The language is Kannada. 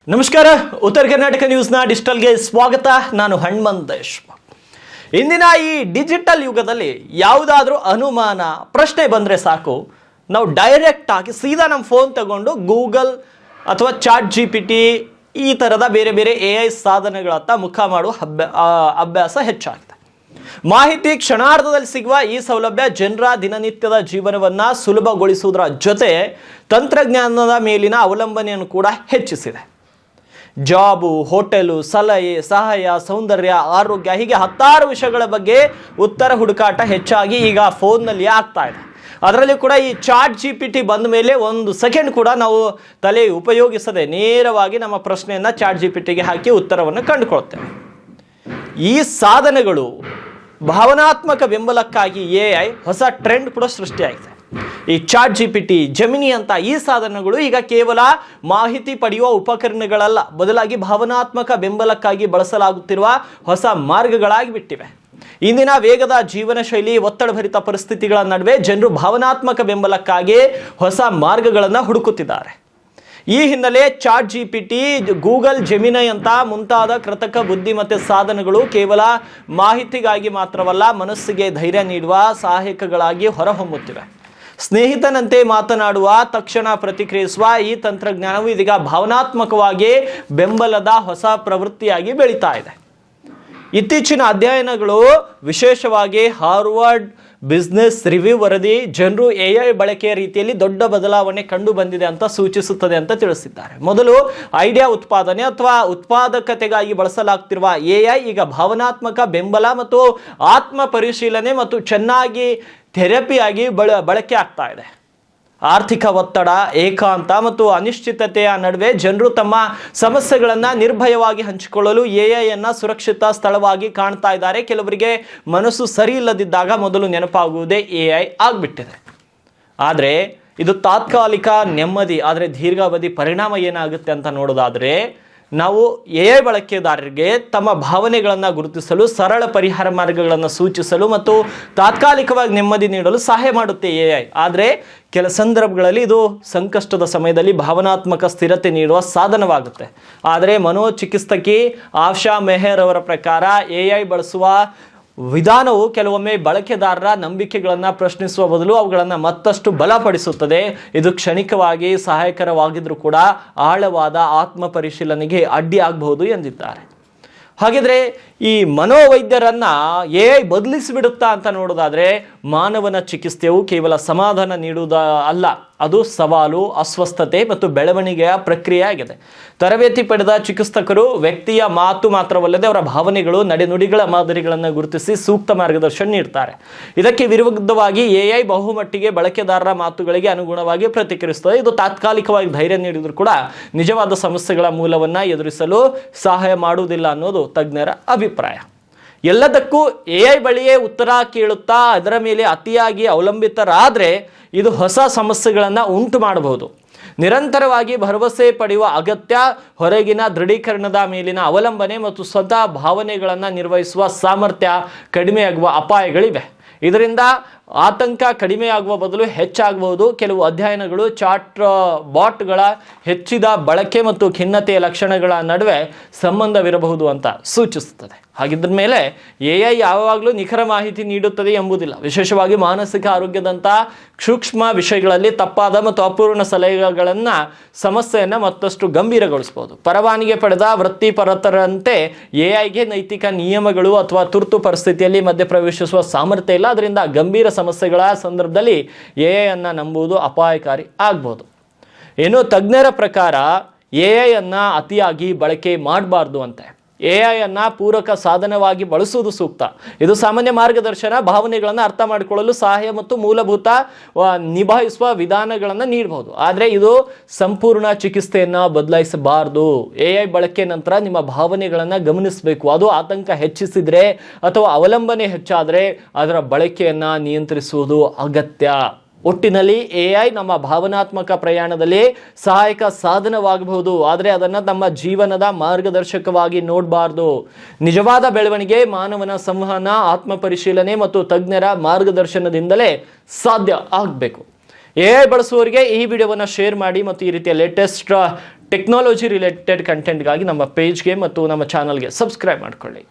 ನಮಸ್ಕಾರ. ಉತ್ತರ ಕರ್ನಾಟಕ ನ್ಯೂಸ್ನ ಡಿಜಿಟಲ್ಗೆ ಸ್ವಾಗತ. ನಾನು ಹನುಮಂತೇಶ್. ಇಂದಿನ ಈ ಡಿಜಿಟಲ್ ಯುಗದಲ್ಲಿ ಯಾವುದಾದ್ರೂ ಅನುಮಾನ ಪ್ರಶ್ನೆ ಬಂದರೆ ಸಾಕು, ನಾವು ಡೈರೆಕ್ಟ್ ಆಗಿ ಸೀದಾ ನಮ್ಮ ಫೋನ್ ತಗೊಂಡು ಗೂಗಲ್ ಅಥವಾ ChatGPT ಈ ಥರದ ಬೇರೆ ಬೇರೆ AI ಸಾಧನಗಳತ್ತ ಮುಖ ಮಾಡುವ ಅಭ್ಯಾಸ ಹೆಚ್ಚಾಗಿದೆ. ಮಾಹಿತಿ ಕ್ಷಣಾರ್ಧದಲ್ಲಿ ಸಿಗುವ ಈ ಸೌಲಭ್ಯ ಜನರ ದಿನನಿತ್ಯದ ಜೀವನವನ್ನು ಸುಲಭಗೊಳಿಸುವುದರ ಜೊತೆ ತಂತ್ರಜ್ಞಾನದ ಮೇಲಿನ ಅವಲಂಬನೆಯನ್ನು ಕೂಡ ಹೆಚ್ಚಿಸಿದೆ. ಜಾಬು, ಹೋಟೆಲು, ಸಲಹೆ, ಸಹಾಯ, ಸೌಂದರ್ಯ, ಆರೋಗ್ಯ ಹೀಗೆ ಹತ್ತಾರು ವಿಷಯಗಳ ಬಗ್ಗೆ ಉತ್ತರ ಹುಡುಕಾಟ ಹೆಚ್ಚಾಗಿ ಈಗ ಫೋನ್ನಲ್ಲಿ ಆಗ್ತಾ ಇದೆ. ಅದರಲ್ಲಿ ಕೂಡ ಈ ChatGPT ಬಂದ ಮೇಲೆ ಒಂದು ಸೆಕೆಂಡ್ ಕೂಡ ನಾವು ತಲೆ ಉಪಯೋಗಿಸದೆ ನೇರವಾಗಿ ನಮ್ಮ ಪ್ರಶ್ನೆಯನ್ನು ChatGPTಗೆ ಹಾಕಿ ಉತ್ತರವನ್ನು ಕಂಡುಕೊಳ್ತೇವೆ. ಈ ಸಾಧನಗಳು ಭಾವನಾತ್ಮಕ ಬೆಂಬಲಕ್ಕಾಗಿ AI ಹೊಸ ಟ್ರೆಂಡ್ ಕೂಡ ಸೃಷ್ಟಿಯಾಗಿದೆ. ಈ ChatGPT, ಜೆಮಿನಿ ಅಂತ ಈ ಸಾಧನಗಳು ಈಗ ಕೇವಲ ಮಾಹಿತಿ ಪಡೆಯುವ ಉಪಕರಣಗಳಲ್ಲ, ಬದಲಾಗಿ ಭಾವನಾತ್ಮಕ ಬೆಂಬಲಕ್ಕಾಗಿ ಬಳಸಲಾಗುತ್ತಿರುವ ಹೊಸ ಮಾರ್ಗಗಳಾಗಿ ಬಿಟ್ಟಿವೆ. ಇಂದಿನ ವೇಗದ ಜೀವನ ಶೈಲಿ, ಒತ್ತಡಭರಿತ ಪರಿಸ್ಥಿತಿಗಳ ನಡುವೆ ಜನರು ಭಾವನಾತ್ಮಕ ಬೆಂಬಲಕ್ಕಾಗಿ ಹೊಸ ಮಾರ್ಗಗಳನ್ನು ಹುಡುಕುತ್ತಿದ್ದಾರೆ. ಈ ಹಿನ್ನೆಲೆ ChatGPT, ಗೂಗಲ್ ಜೆಮಿನಿ ಅಂತ ಮುಂತಾದ ಕೃತಕ ಬುದ್ಧಿಮತ್ತೆ ಸಾಧನಗಳು ಕೇವಲ ಮಾಹಿತಿಗಾಗಿ ಮಾತ್ರವಲ್ಲ, ಮನಸ್ಸಿಗೆ ಧೈರ್ಯ ನೀಡುವ ಸಹಾಯಕಗಳಾಗಿ ಹೊರಹೊಮ್ಮುತ್ತಿವೆ. ಸ್ನೇಹಿತನಂತೆ ಮಾತನಾಡುವ, ತಕ್ಷಣ ಪ್ರತಿಕ್ರಿಯಿಸುವ ಈ ತಂತ್ರಜ್ಞಾನವು ಇದೀಗ ಭಾವನಾತ್ಮಕವಾಗಿ ಬೆಂಬಲದ ಹೊಸ ಪ್ರವೃತ್ತಿಯಾಗಿ ಬೆಳೀತಾ ಇದೆ. ಇತ್ತೀಚಿನ ಅಧ್ಯಯನಗಳು, ವಿಶೇಷವಾಗಿ ಹಾರ್ವರ್ಡ್ ಬಿಸ್ನೆಸ್ ರಿವ್ಯೂ ವರದಿ, ಜನರು AI ಬಳಕೆಯ ರೀತಿಯಲ್ಲಿ ದೊಡ್ಡ ಬದಲಾವಣೆ ಕಂಡು ಬಂದಿದೆ ಅಂತ ಸೂಚಿಸುತ್ತದೆ ಅಂತ ತಿಳಿಸಿದ್ದಾರೆ. ಮೊದಲು ಐಡಿಯಾ ಉತ್ಪಾದನೆ ಅಥವಾ ಉತ್ಪಾದಕತೆಗಾಗಿ ಬಳಸಲಾಗ್ತಿರುವ AI ಈಗ ಭಾವನಾತ್ಮಕ ಬೆಂಬಲ ಮತ್ತು ಆತ್ಮ ಪರಿಶೀಲನೆ ಮತ್ತು ಚೆನ್ನಾಗಿ ಥೆರಪಿಯಾಗಿ ಬಳಕೆ ಆಗ್ತಾ ಇದೆ. ಆರ್ಥಿಕ ಒತ್ತಡ, ಏಕಾಂತ ಮತ್ತು ಅನಿಶ್ಚಿತತೆಯ ನಡುವೆ ಜನರು ತಮ್ಮ ಸಮಸ್ಯೆಗಳನ್ನು ನಿರ್ಭಯವಾಗಿ ಹಂಚಿಕೊಳ್ಳಲು AI ಸುರಕ್ಷಿತ ಸ್ಥಳವಾಗಿ ಕಾಣ್ತಾ ಇದ್ದಾರೆ. ಕೆಲವರಿಗೆ ಮನಸ್ಸು ಸರಿ ಇಲ್ಲದಿದ್ದಾಗ ಮೊದಲು ನೆನಪಾಗುವುದೇ AI ಆಗಿಬಿಟ್ಟಿದೆ. ಆದರೆ ಇದು ತಾತ್ಕಾಲಿಕ ನೆಮ್ಮದಿ, ಆದರೆ ದೀರ್ಘಾವಧಿ ಪರಿಣಾಮ ಏನಾಗುತ್ತೆ ಅಂತ ನೋಡೋದಾದರೆ, ನಾವು AI ಬಳಕೆದಾರರಿಗೆ ತಮ್ಮ ಭಾವನೆಗಳನ್ನು ಗುರುತಿಸಲು, ಸರಳ ಪರಿಹಾರ ಮಾರ್ಗಗಳನ್ನು ಸೂಚಿಸಲು ಮತ್ತು ತಾತ್ಕಾಲಿಕವಾಗಿ ನೆಮ್ಮದಿ ನೀಡಲು ಸಹಾಯ ಮಾಡುತ್ತೆ AI. ಆದರೆ ಕೆಲ ಸಂದರ್ಭಗಳಲ್ಲಿ ಇದು ಸಂಕಷ್ಟದ ಸಮಯದಲ್ಲಿ ಭಾವನಾತ್ಮಕ ಸ್ಥಿರತೆ ನೀಡುವ ಸಾಧನವಾಗುತ್ತೆ. ಆದರೆ ಮನೋಚಿಕಿತ್ಸಕಿ ಆಶಾ ಮೆಹರ್ ಅವರ ಪ್ರಕಾರ AI ಬಳಸುವ ವಿಧಾನವು ಕೆಲವೊಮ್ಮೆ ಬಳಕೆದಾರರ ನಂಬಿಕೆಗಳನ್ನು ಪ್ರಶ್ನಿಸುವ ಬದಲು ಅವುಗಳನ್ನು ಮತ್ತಷ್ಟು ಬಲಪಡಿಸುತ್ತದೆ. ಇದು ಕ್ಷಣಿಕವಾಗಿ ಸಹಾಯಕರವಾಗಿದ್ದರೂ ಕೂಡ ಆಳವಾದ ಆತ್ಮ ಪರಿಶೀಲನೆಗೆ ಅಡ್ಡಿ ಆಗಬಹುದು ಎಂದಿದ್ದಾರೆ. ಹಾಗಿದ್ರೆ ಈ ಮನೋವೈದ್ಯರನ್ನ AI ಬದಲಿಸಿಬಿಡುತ್ತಾ ಅಂತ ನೋಡೋದಾದ್ರೆ, ಮಾನವನ ಚಿಕಿತ್ಸೆಯು ಕೇವಲ ಸಮಾಧಾನ ನೀಡುವುದ ಅಲ್ಲ, ಅದು ಸವಾಲು, ಅಸ್ವಸ್ಥತೆ ಮತ್ತು ಬೆಳವಣಿಗೆಯ ಪ್ರಕ್ರಿಯೆ ಆಗಿದೆ. ತರಬೇತಿ ಪಡೆದ ಚಿಕಿತ್ಸಕರು ವ್ಯಕ್ತಿಯ ಮಾತು ಮಾತ್ರವಲ್ಲದೆ ಅವರ ಭಾವನೆಗಳು, ನಡೆನುಡಿಗಳ ಮಾದರಿಗಳನ್ನು ಗುರುತಿಸಿ ಸೂಕ್ತ ಮಾರ್ಗದರ್ಶನ ನೀಡ್ತಾರೆ. ಇದಕ್ಕೆ ವಿರುದ್ಧವಾಗಿ AI ಬಹುಮಟ್ಟಿಗೆ ಬಳಕೆದಾರರ ಮಾತುಗಳಿಗೆ ಅನುಗುಣವಾಗಿ ಪ್ರತಿಕ್ರಿಯಿಸುತ್ತದೆ. ಇದು ತಾತ್ಕಾಲಿಕವಾಗಿ ಧೈರ್ಯ ನೀಡಿದರೂ ಕೂಡ ನಿಜವಾದ ಸಮಸ್ಯೆಗಳ ಮೂಲವನ್ನು ಎದುರಿಸಲು ಸಹಾಯ ಮಾಡುವುದಿಲ್ಲ ಅನ್ನೋದು ತಜ್ಞರ ಅಭಿಪ್ರಾಯ. ಎಲ್ಲದಕ್ಕೂ AI ಬಳಿಯೇ ಉತ್ತರ ಕೇಳುತ್ತಾ ಅದರ ಮೇಲೆ ಅತಿಯಾಗಿ ಅವಲಂಬಿತರಾದರೆ ಇದು ಹೊಸ ಸಮಸ್ಯೆಗಳನ್ನು ಉಂಟು ಮಾಡಬಹುದು. ನಿರಂತರವಾಗಿ ಭರವಸೆ ಪಡೆಯುವ ಅಗತ್ಯ, ಹೊರಗಿನ ದೃಢೀಕರಣದ ಮೇಲಿನ ಅವಲಂಬನೆ ಮತ್ತು ಸ್ವತಃ ಭಾವನೆಗಳನ್ನು ನಿರ್ವಹಿಸುವ ಸಾಮರ್ಥ್ಯ ಕಡಿಮೆಯಾಗುವ ಅಪಾಯಗಳಿವೆ. ಇದರಿಂದ ಆತಂಕ ಕಡಿಮೆಯಾಗುವ ಬದಲು ಹೆಚ್ಚಾಗಬಹುದು. ಕೆಲವು ಅಧ್ಯಯನಗಳು ಚಾಟ್ ಬಾಟ್ಗಳ ಹೆಚ್ಚಿದ ಬಳಕೆ ಮತ್ತು ಖಿನ್ನತೆಯ ಲಕ್ಷಣಗಳ ನಡುವೆ ಸಂಬಂಧವಿರಬಹುದು ಅಂತ ಸೂಚಿಸುತ್ತದೆ. ಹಾಗಿದ್ರ ಮೇಲೆ AI ಯಾವಾಗಲೂ ನಿಖರ ಮಾಹಿತಿ ನೀಡುತ್ತದೆ ಎಂಬುದಿಲ್ಲ. ವಿಶೇಷವಾಗಿ ಮಾನಸಿಕ ಆರೋಗ್ಯದಂಥ ಸೂಕ್ಷ್ಮ ವಿಷಯಗಳಲ್ಲಿ ತಪ್ಪಾದ ಮತ್ತು ಅಪೂರ್ಣ ಸಲಹೆಗಳನ್ನು ಸಮಸ್ಯೆಯನ್ನು ಮತ್ತಷ್ಟು ಗಂಭೀರಗೊಳಿಸಬಹುದು. ಪರವಾನಗಿ ಪಡೆದ ವೃತ್ತಿಪರರಂತೆ AIಗೆ ನೈತಿಕ ನಿಯಮಗಳು ಅಥವಾ ತುರ್ತು ಪರಿಸ್ಥಿತಿಯಲ್ಲಿ ಮಧ್ಯಪ್ರವೇಶಿಸುವ ಸಾಮರ್ಥ್ಯ ಇಲ್ಲ. ಅದರಿಂದ ಗಂಭೀರ ಸಮಸ್ಯೆಗಳ ಸಂದರ್ಭದಲ್ಲಿ AI ನಂಬುವುದು ಅಪಾಯಕಾರಿ ಆಗ್ಬೋದು. ಏನು ತಜ್ಞರ ಪ್ರಕಾರ AI ಅತಿಯಾಗಿ ಬಳಕೆ ಮಾಡಬಾರ್ದು ಅಂತೆ. AI ಪೂರಕ ಸಾಧನವಾಗಿ ಬಳಸುವುದು ಸೂಕ್ತ. ಇದು ಸಾಮಾನ್ಯ ಮಾರ್ಗದರ್ಶನ, ಭಾವನೆಗಳನ್ನು ಅರ್ಥ ಮಾಡಿಕೊಳ್ಳಲು ಸಹಾಯ ಮತ್ತು ಮೂಲಭೂತ ನಿಭಾಯಿಸುವ ವಿಧಾನಗಳನ್ನು ನೀಡಬಹುದು. ಆದರೆ ಇದು ಸಂಪೂರ್ಣ ಚಿಕಿತ್ಸೆಯನ್ನು ಬದಲಾಯಿಸಬಾರದು. AI ಬಳಕೆ ನಂತರ ನಿಮ್ಮ ಭಾವನೆಗಳನ್ನು ಗಮನಿಸಬೇಕು. ಅದು ಆತಂಕ ಹೆಚ್ಚಿಸಿದರೆ ಅಥವಾ ಅವಲಂಬನೆ ಹೆಚ್ಚಾದರೆ ಅದರ ಬಳಕೆಯನ್ನು ನಿಯಂತ್ರಿಸುವುದು ಅಗತ್ಯ. ಒಟ್ಟಿನಲ್ಲಿ AI ನಮ್ಮ ಭಾವನಾತ್ಮಕ ಪ್ರಯಾಣದಲ್ಲಿ ಸಹಾಯಕ ಸಾಧನವಾಗಬಹುದು, ಆದರೆ ಅದನ್ನು ನಮ್ಮ ಜೀವನದ ಮಾರ್ಗದರ್ಶಕವಾಗಿ ನೋಡಬಾರ್ದು. ನಿಜವಾದ ಬೆಳವಣಿಗೆ ಮಾನವನ ಸಂವಹನ, ಆತ್ಮ ಪರಿಶೀಲನೆ ಮತ್ತು ತಜ್ಞರ ಮಾರ್ಗದರ್ಶನದಿಂದಲೇ ಸಾಧ್ಯ ಆಗಬೇಕು. AI ಬಳಸುವವರಿಗೆ ಈ ವಿಡಿಯೋವನ್ನು ಶೇರ್ ಮಾಡಿ ಮತ್ತು ಈ ರೀತಿಯ ಲೇಟೆಸ್ಟ್ ಟೆಕ್ನಾಲಜಿ ರಿಲೇಟೆಡ್ ಕಂಟೆಂಟ್ಗಾಗಿ ನಮ್ಮ ಪೇಜ್ಗೆ ಮತ್ತು ನಮ್ಮ ಚಾನಲ್ಗೆ ಸಬ್ಸ್ಕ್ರೈಬ್ ಮಾಡ್ಕೊಳ್ಳಿ.